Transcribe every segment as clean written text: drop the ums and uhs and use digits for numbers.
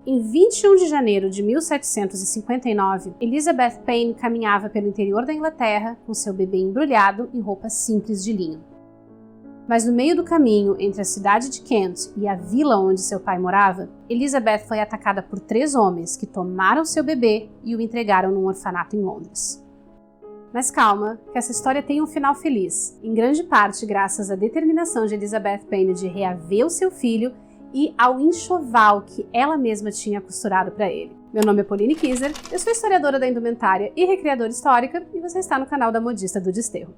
Em 21 de janeiro de 1759, Elizabeth Payne caminhava pelo interior da Inglaterra com seu bebê embrulhado em roupas simples de linho. Mas no meio do caminho entre a cidade de Kent e a vila onde seu pai morava, Elizabeth foi atacada por 3 homens que tomaram seu bebê e o entregaram num orfanato em Londres. Mas calma, que essa história tem um final feliz, em grande parte graças à determinação de Elizabeth Payne de reaver o seu filho e ao enxoval que ela mesma tinha costurado para ele. Meu nome é Pauline Kiser, eu sou historiadora da indumentária e recriadora histórica, e você está no canal da Modista do Desterro.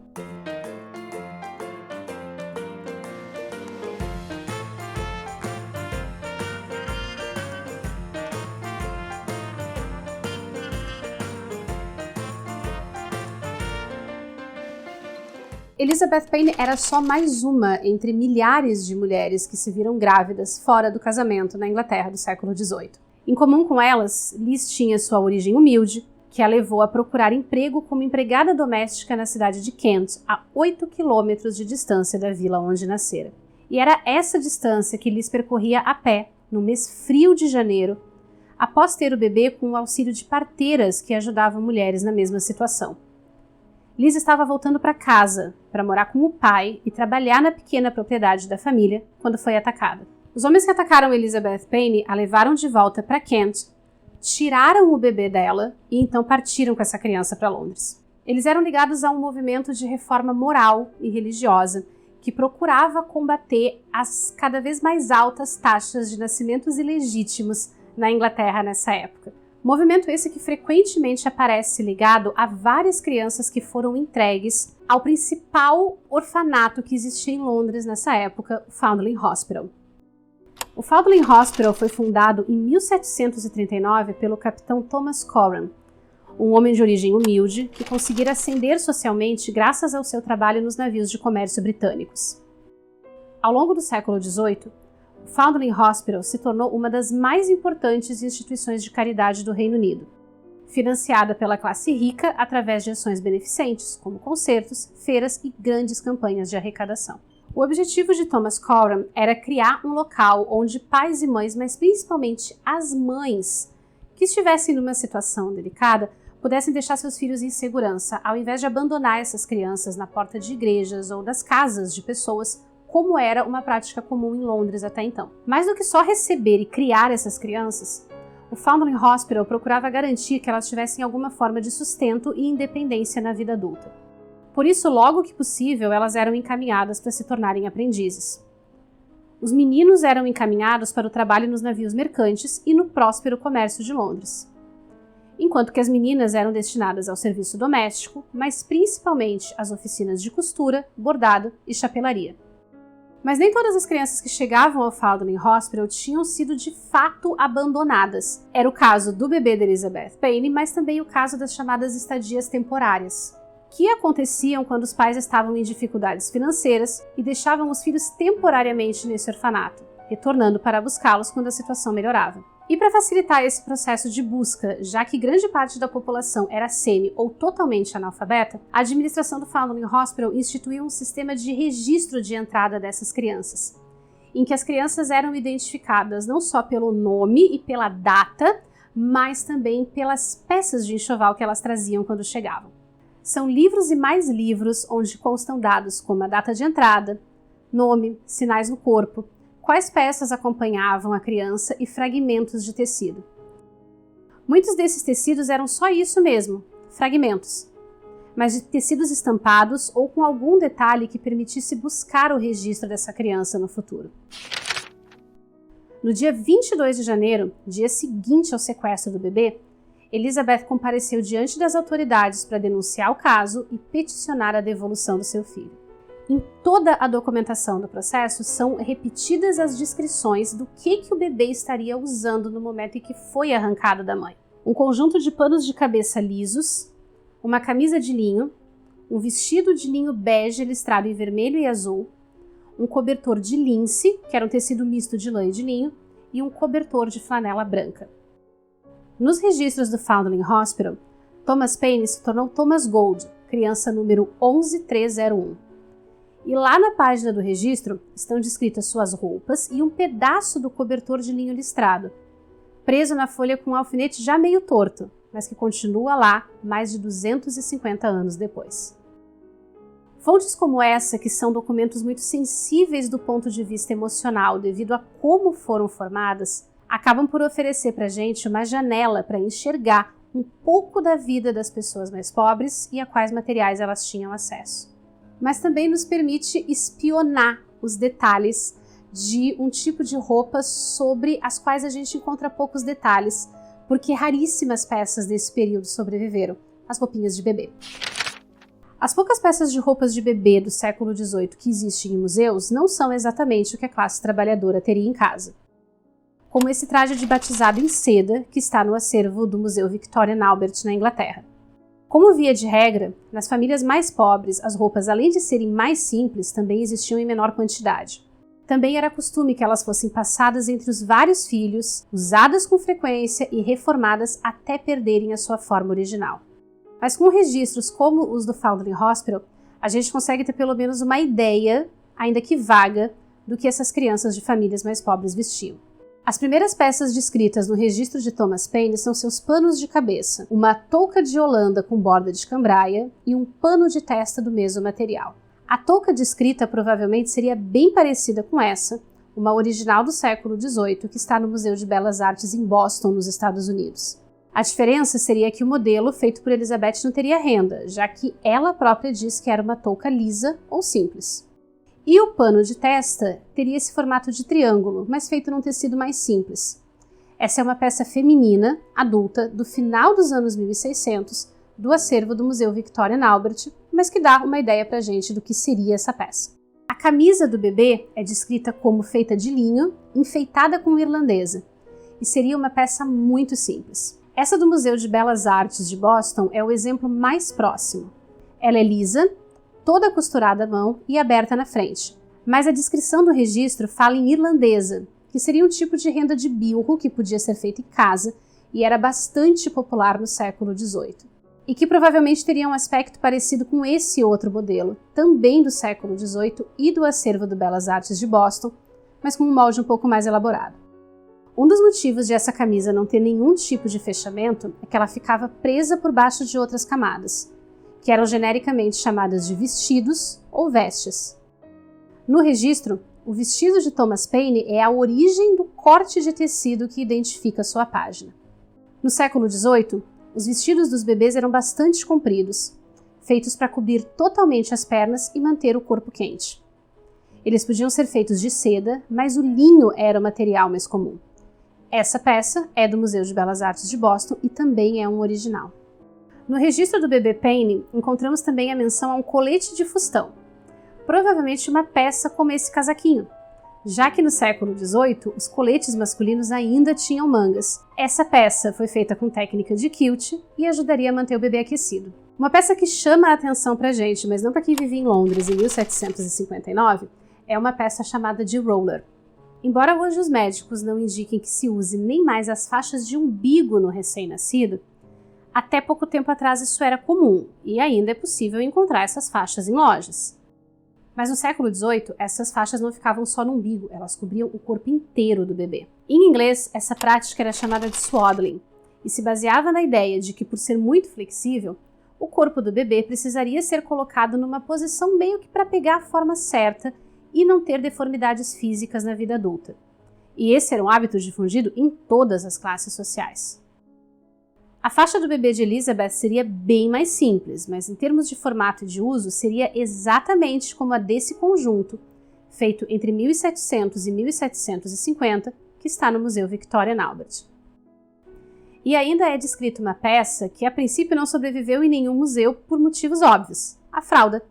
Elizabeth Payne era só mais uma entre milhares de mulheres que se viram grávidas fora do casamento na Inglaterra do século XVIII. Em comum com elas, Liz tinha sua origem humilde, que a levou a procurar emprego como empregada doméstica na cidade de Kent, a 8 quilômetros de distância da vila onde nascera. E era essa distância que Liz percorria a pé, no mês frio de janeiro, após ter o bebê com o auxílio de parteiras que ajudavam mulheres na mesma situação. Liz estava voltando para casa, para morar com o pai e trabalhar na pequena propriedade da família, quando foi atacada. Os homens que atacaram Elizabeth Payne a levaram de volta para Kent, tiraram o bebê dela e então partiram com essa criança para Londres. Eles eram ligados a um movimento de reforma moral e religiosa que procurava combater as cada vez mais altas taxas de nascimentos ilegítimos na Inglaterra nessa época. Movimento esse que frequentemente aparece ligado a várias crianças que foram entregues ao principal orfanato que existia em Londres nessa época, o Foundling Hospital. O Foundling Hospital foi fundado em 1739 pelo capitão Thomas Coram, um homem de origem humilde que conseguira ascender socialmente graças ao seu trabalho nos navios de comércio britânicos. Ao longo do século XVIII, o Foundling Hospital se tornou uma das mais importantes instituições de caridade do Reino Unido, financiada pela classe rica através de ações beneficentes, como concertos, feiras e grandes campanhas de arrecadação. O objetivo de Thomas Coram era criar um local onde pais e mães, mas principalmente as mães, que estivessem numa situação delicada, pudessem deixar seus filhos em segurança, ao invés de abandonar essas crianças na porta de igrejas ou das casas de pessoas, como era uma prática comum em Londres até então. Mais do que só receber e criar essas crianças, o Foundling Hospital procurava garantir que elas tivessem alguma forma de sustento e independência na vida adulta. Por isso, logo que possível, elas eram encaminhadas para se tornarem aprendizes. Os meninos eram encaminhados para o trabalho nos navios mercantes e no próspero comércio de Londres, enquanto que as meninas eram destinadas ao serviço doméstico, mas principalmente às oficinas de costura, bordado e chapelaria. Mas nem todas as crianças que chegavam ao Foundling Hospital tinham sido de fato abandonadas. Era o caso do bebê de Elizabeth Payne, mas também o caso das chamadas estadias temporárias, que aconteciam quando os pais estavam em dificuldades financeiras e deixavam os filhos temporariamente nesse orfanato, retornando para buscá-los quando a situação melhorava. E para facilitar esse processo de busca, já que grande parte da população era semi- ou totalmente analfabeta, a administração do Foundling Hospital instituiu um sistema de registro de entrada dessas crianças, em que as crianças eram identificadas não só pelo nome e pela data, mas também pelas peças de enxoval que elas traziam quando chegavam. São livros e mais livros onde constam dados como a data de entrada, nome, sinais no corpo, quais peças acompanhavam a criança e fragmentos de tecido. Muitos desses tecidos eram só isso mesmo, fragmentos, mas de tecidos estampados ou com algum detalhe que permitisse buscar o registro dessa criança no futuro. No dia 22 de janeiro, dia seguinte ao sequestro do bebê, Elizabeth compareceu diante das autoridades para denunciar o caso e peticionar a devolução do seu filho. Em toda a documentação do processo são repetidas as descrições do que o bebê estaria usando no momento em que foi arrancado da mãe. Um conjunto de panos de cabeça lisos, uma camisa de linho, um vestido de linho bege listrado em vermelho e azul, um cobertor de lince, que era um tecido misto de lã e de linho, e um cobertor de flanela branca. Nos registros do Foundling Hospital, Thomas Payne se tornou Thomas Gold, criança número 11301. E lá na página do registro estão descritas suas roupas e um pedaço do cobertor de linho listrado, preso na folha com um alfinete já meio torto, mas que continua lá mais de 250 anos depois. Fontes como essa, que são documentos muito sensíveis do ponto de vista emocional devido a como foram formadas, acabam por oferecer para a gente uma janela para enxergar um pouco da vida das pessoas mais pobres e a quais materiais elas tinham acesso. Mas também nos permite espionar os detalhes de um tipo de roupas sobre as quais a gente encontra poucos detalhes, porque raríssimas peças desse período sobreviveram, as roupinhas de bebê. As poucas peças de roupas de bebê do século XVIII que existem em museus não são exatamente o que a classe trabalhadora teria em casa. Como esse traje de batizado em seda que está no acervo do Museu Victoria and Albert na Inglaterra. Como via de regra, nas famílias mais pobres, as roupas, além de serem mais simples, também existiam em menor quantidade. Também era costume que elas fossem passadas entre os vários filhos, usadas com frequência e reformadas até perderem a sua forma original. Mas com registros como os do Foundling Hospital, a gente consegue ter pelo menos uma ideia, ainda que vaga, do que essas crianças de famílias mais pobres vestiam. As primeiras peças descritas no registro de Thomas Paine são seus panos de cabeça, uma touca de holanda com borda de cambraia e um pano de testa do mesmo material. A touca descrita provavelmente seria bem parecida com essa, uma original do século XVIII que está no Museu de Belas Artes em Boston, nos Estados Unidos. A diferença seria que o modelo feito por Elizabeth não teria renda, já que ela própria diz que era uma touca lisa ou simples. E o pano de testa teria esse formato de triângulo, mas feito num tecido mais simples. Essa é uma peça feminina, adulta, do final dos anos 1600, do acervo do Museu Victoria and Albert, mas que dá uma ideia pra gente do que seria essa peça. A camisa do bebê é descrita como feita de linho, enfeitada com irlandesa, e seria uma peça muito simples. Essa do Museu de Belas Artes de Boston é o exemplo mais próximo. Ela é lisa, toda costurada à mão e aberta na frente. Mas a descrição do registro fala em irlandesa, que seria um tipo de renda de bilro que podia ser feito em casa e era bastante popular no século XVIII. E que provavelmente teria um aspecto parecido com esse outro modelo, também do século XVIII e do acervo do Belas Artes de Boston, mas com um molde um pouco mais elaborado. Um dos motivos de essa camisa não ter nenhum tipo de fechamento é que ela ficava presa por baixo de outras camadas, que eram genericamente chamadas de vestidos ou vestes. No registro, o vestido de Thomas Paine é a origem do corte de tecido que identifica sua página. No século XVIII, os vestidos dos bebês eram bastante compridos, feitos para cobrir totalmente as pernas e manter o corpo quente. Eles podiam ser feitos de seda, mas o linho era o material mais comum. Essa peça é do Museu de Belas Artes de Boston e também é um original. No registro do bebê Paine, encontramos também a menção a um colete de fustão, provavelmente uma peça como esse casaquinho, já que no século XVIII os coletes masculinos ainda tinham mangas. Essa peça foi feita com técnica de kilt e ajudaria a manter o bebê aquecido. Uma peça que chama a atenção pra gente, mas não para quem vivia em Londres em 1759, é uma peça chamada de roller. Embora hoje os médicos não indiquem que se use nem mais as faixas de umbigo no recém-nascido, até pouco tempo atrás isso era comum, e ainda é possível encontrar essas faixas em lojas. Mas no século XVIII, essas faixas não ficavam só no umbigo, elas cobriam o corpo inteiro do bebê. Em inglês, essa prática era chamada de swaddling, e se baseava na ideia de que, por ser muito flexível, o corpo do bebê precisaria ser colocado numa posição meio que para pegar a forma certa e não ter deformidades físicas na vida adulta. E esse era um hábito difundido em todas as classes sociais. A faixa do bebê de Elizabeth seria bem mais simples, mas em termos de formato e de uso, seria exatamente como a desse conjunto, feito entre 1700 e 1750, que está no Museu Victoria and Albert. E ainda é descrita uma peça que a princípio não sobreviveu em nenhum museu por motivos óbvios, a fralda,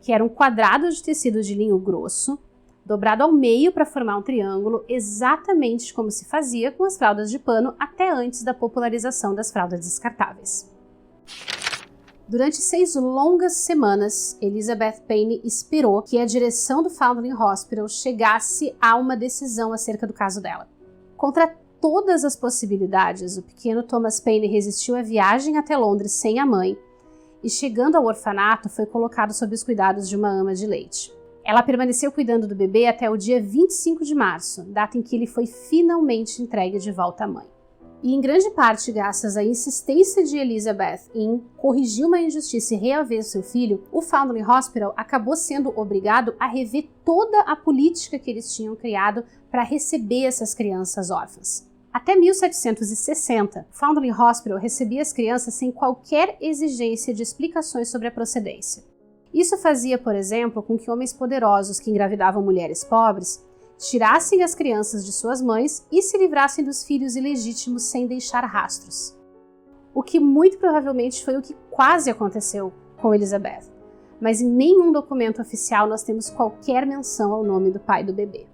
que era um quadrado de tecido de linho grosso, dobrado ao meio para formar um triângulo, exatamente como se fazia com as fraldas de pano até antes da popularização das fraldas descartáveis. Durante 6 longas semanas, Elizabeth Paine esperou que a direção do Foundling Hospital chegasse a uma decisão acerca do caso dela. Contra todas as possibilidades, o pequeno Thomas Paine resistiu à viagem até Londres sem a mãe e, chegando ao orfanato, foi colocado sob os cuidados de uma ama de leite. Ela permaneceu cuidando do bebê até o dia 25 de março, data em que ele foi finalmente entregue de volta à mãe. E em grande parte graças à insistência de Elizabeth em corrigir uma injustiça e reaver seu filho, o Foundling Hospital acabou sendo obrigado a rever toda a política que eles tinham criado para receber essas crianças órfãs. Até 1760, o Foundling Hospital recebia as crianças sem qualquer exigência de explicações sobre a procedência. Isso fazia, por exemplo, com que homens poderosos que engravidavam mulheres pobres tirassem as crianças de suas mães e se livrassem dos filhos ilegítimos sem deixar rastros. O que muito provavelmente foi o que quase aconteceu com Elizabeth, mas em nenhum documento oficial nós temos qualquer menção ao nome do pai do bebê.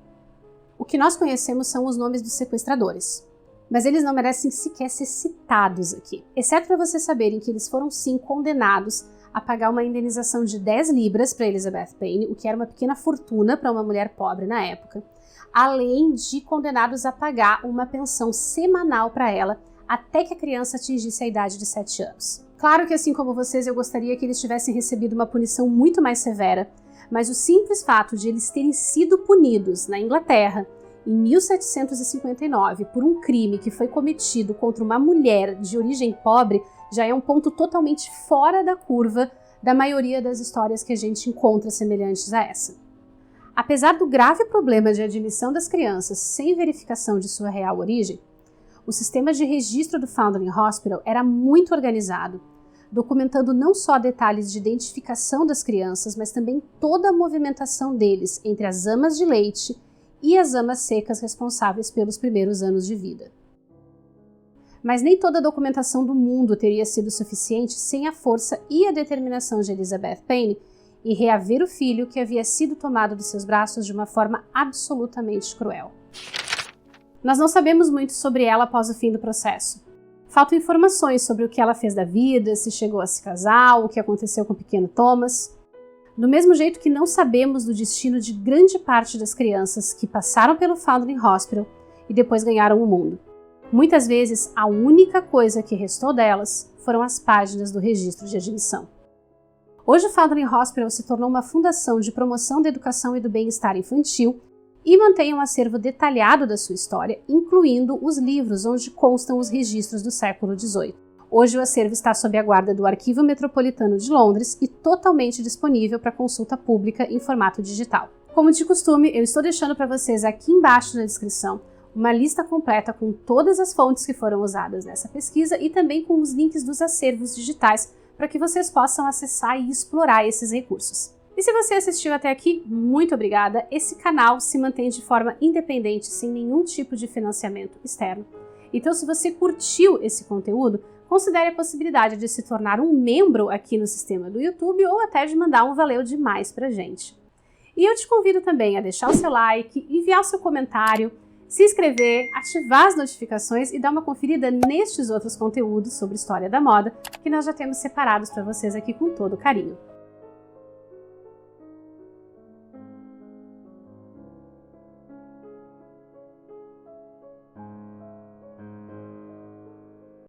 O que nós conhecemos são os nomes dos sequestradores, mas eles não merecem sequer ser citados aqui, exceto para vocês saberem que eles foram sim condenados a pagar uma indenização de 10 libras para Elizabeth Payne, o que era uma pequena fortuna para uma mulher pobre na época, além de condenados a pagar uma pensão semanal para ela até que a criança atingisse a idade de 7 anos. Claro que, assim como vocês, eu gostaria que eles tivessem recebido uma punição muito mais severa, mas o simples fato de eles terem sido punidos na Inglaterra em 1759 por um crime que foi cometido contra uma mulher de origem pobre já é um ponto totalmente fora da curva da maioria das histórias que a gente encontra semelhantes a essa. Apesar do grave problema de admissão das crianças sem verificação de sua real origem, o sistema de registro do Foundling Hospital era muito organizado, documentando não só detalhes de identificação das crianças, mas também toda a movimentação deles entre as amas de leite e as amas secas responsáveis pelos primeiros anos de vida. Mas nem toda a documentação do mundo teria sido suficiente sem a força e a determinação de Elizabeth Payne em reaver o filho que havia sido tomado dos seus braços de uma forma absolutamente cruel. Nós não sabemos muito sobre ela após o fim do processo. Faltam informações sobre o que ela fez da vida, se chegou a se casar, o que aconteceu com o pequeno Thomas. Do mesmo jeito que não sabemos do destino de grande parte das crianças que passaram pelo Foundling Hospital e depois ganharam o mundo. Muitas vezes, a única coisa que restou delas foram as páginas do registro de admissão. Hoje, o Foundling Hospital se tornou uma fundação de promoção da educação e do bem-estar infantil e mantém um acervo detalhado da sua história, incluindo os livros onde constam os registros do século XVIII. Hoje, o acervo está sob a guarda do Arquivo Metropolitano de Londres e totalmente disponível para consulta pública em formato digital. Como de costume, eu estou deixando para vocês aqui embaixo na descrição uma lista completa com todas as fontes que foram usadas nessa pesquisa e também com os links dos acervos digitais para que vocês possam acessar e explorar esses recursos. E se você assistiu até aqui, muito obrigada! Esse canal se mantém de forma independente, sem nenhum tipo de financiamento externo. Então, se você curtiu esse conteúdo, considere a possibilidade de se tornar um membro aqui no sistema do YouTube ou até de mandar um valeu demais pra gente. E eu te convido também a deixar o seu like, enviar o seu comentário, se inscrever, ativar as notificações e dar uma conferida nestes outros conteúdos sobre história da moda que nós já temos separados para vocês aqui com todo carinho.